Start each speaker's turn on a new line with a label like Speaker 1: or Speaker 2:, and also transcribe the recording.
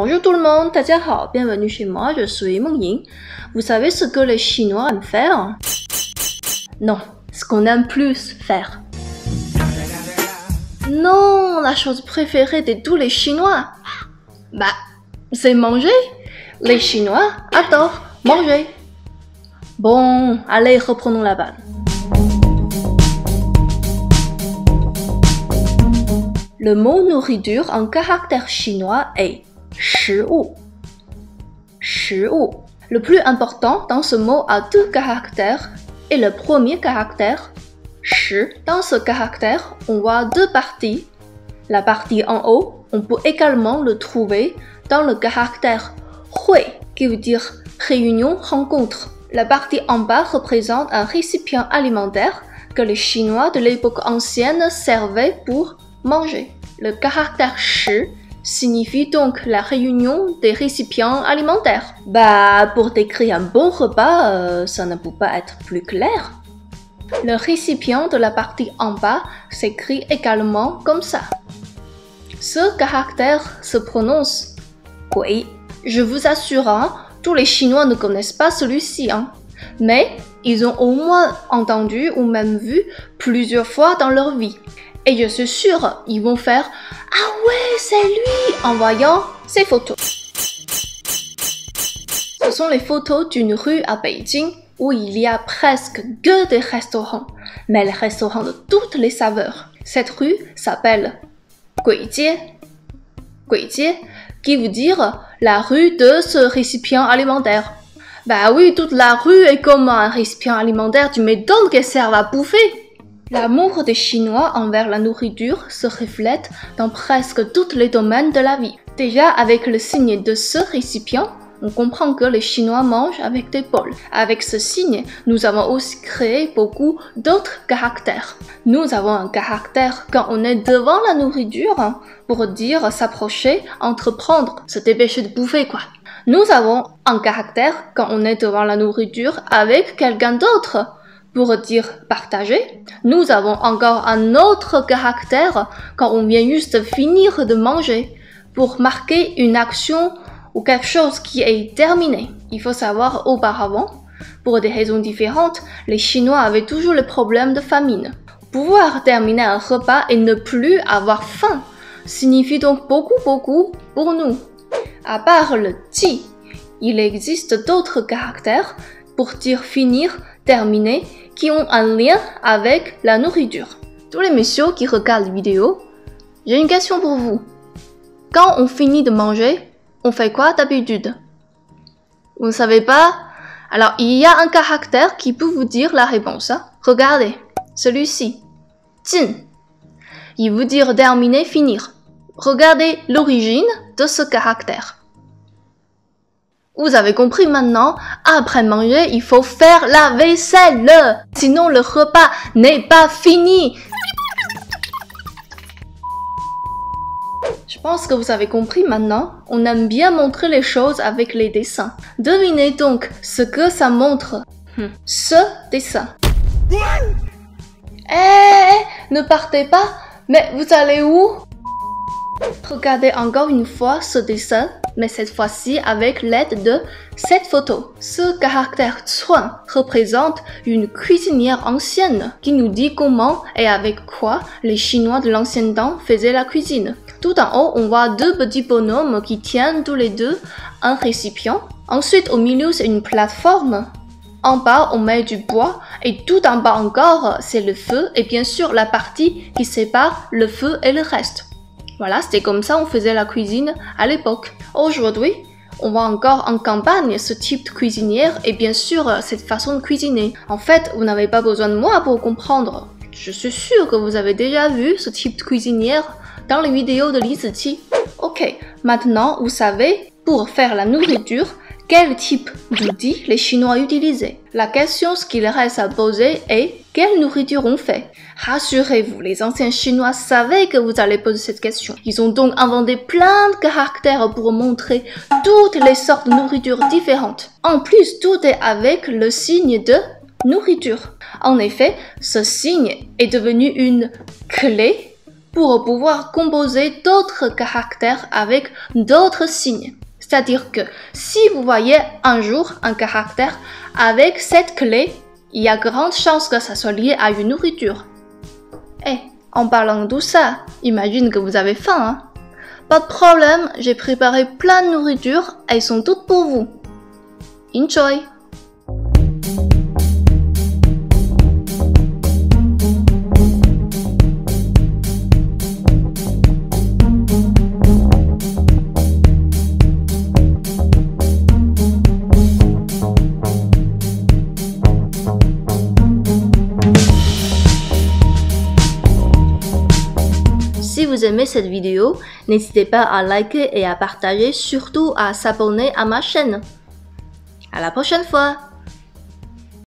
Speaker 1: Bonjour tout le monde, 大家好, bienvenue chez moi, je suis Meng Ying. Vous savez ce que les Chinois aiment faire? Non, ce qu'on aime plus faire. Non, la chose préférée de tous les Chinois, bah, c'est manger. Les Chinois adorent manger. Bon, allez, reprenons la balle. Le mot nourriture en caractère chinois est 食物. 食物. Le plus important dans ce mot a deux caractères et le premier caractère, 食. Dans ce caractère, on voit deux parties. La partie en haut, on peut également le trouver dans le caractère 会, qui veut dire réunion, rencontre. La partie en bas représente un récipient alimentaire que les Chinois de l'époque ancienne servaient pour manger. Le caractère 食 signifie donc la réunion des récipients alimentaires. Bah, pour décrire un bon repas, ça ne peut pas être plus clair. Le récipient de la partie en bas s'écrit également comme ça. Ce caractère se prononce 鬼. Je vous assure, hein, tous les Chinois ne connaissent pas celui-ci, hein, mais ils ont au moins entendu ou même vu plusieurs fois dans leur vie. Et je suis sûre, ils vont faire « Ah ouais, c'est lui !» en voyant ces photos. Ce sont les photos d'une rue à Beijing où il y a presque que des restaurants, mais les restaurants de toutes les saveurs. Cette rue s'appelle Guijie. Guijie, qui veut dire la rue de ce récipient alimentaire. Bah oui, toute la rue est comme un récipient alimentaire, tu m'étonnes qu'elle serve à bouffer. L'amour des Chinois envers la nourriture se reflète dans presque tous les domaines de la vie. Déjà, avec le signe de ce récipient, on comprend que les Chinois mangent avec des bols. Avec ce signe, nous avons aussi créé beaucoup d'autres caractères. Nous avons un caractère quand on est devant la nourriture, pour dire s'approcher, entreprendre, se dépêcher de bouffer quoi. Nous avons un caractère quand on est devant la nourriture avec quelqu'un d'autre, pour dire partager. Nous avons encore un autre caractère quand on vient juste finir de manger, pour marquer une action ou quelque chose qui est terminé. Il faut savoir auparavant, pour des raisons différentes, les Chinois avaient toujours le problème de famine. Pouvoir terminer un repas et ne plus avoir faim signifie donc beaucoup pour nous. À part le ti, il existe d'autres caractères pour dire finir, terminer, qui ont un lien avec la nourriture. Tous les messieurs qui regardent la vidéo, j'ai une question pour vous. Quand on finit de manger, on fait quoi d'habitude? Vous ne savez pas? Alors, il y a un caractère qui peut vous dire la réponse. Hein? Regardez, celui-ci. Jin. Il veut dire terminer, finir. Regardez l'origine de ce caractère. Vous avez compris maintenant, après manger, il faut faire la vaisselle. Sinon, le repas n'est pas fini. Je pense que vous avez compris maintenant, on aime bien montrer les choses avec les dessins. Devinez donc ce que ça montre. Ce dessin. Ne partez pas, mais vous allez où? Regardez encore une fois ce dessin, mais cette fois-ci avec l'aide de cette photo. Ce caractère 串 représente une cuisinière ancienne qui nous dit comment et avec quoi les Chinois de l'ancien temps faisaient la cuisine. Tout en haut, on voit deux petits bonhommes qui tiennent tous les deux un récipient. Ensuite, au milieu, c'est une plateforme. En bas, on met du bois et tout en bas encore, c'est le feu et bien sûr la partie qui sépare le feu et le reste. Voilà, c'était comme ça on faisait la cuisine à l'époque. Aujourd'hui, on voit encore en campagne ce type de cuisinière et bien sûr cette façon de cuisiner. En fait, vous n'avez pas besoin de moi pour comprendre. Je suis sûre que vous avez déjà vu ce type de cuisinière dans les vidéos de Li Ziqi. Ok, maintenant vous savez, pour faire la nourriture, quel type d'outils les Chinois utilisaient. La question qu'il reste à poser est quelle nourriture on fait. Rassurez-vous, les anciens Chinois savaient que vous allez poser cette question. Ils ont donc inventé plein de caractères pour montrer toutes les sortes de nourriture différentes. En plus, tout est avec le signe de nourriture. En effet, ce signe est devenu une clé pour pouvoir composer d'autres caractères avec d'autres signes. C'est-à-dire que si vous voyez un jour un caractère avec cette clé, il y a grande chance que ça soit lié à une nourriture. Eh, en parlant de tout ça, imagine que vous avez faim, hein? Pas de problème, j'ai préparé plein de nourriture, elles sont toutes pour vous. Enjoy! Si vous aimez cette vidéo, n'hésitez pas à liker et à partager, surtout à s'abonner à ma chaîne. À la prochaine fois!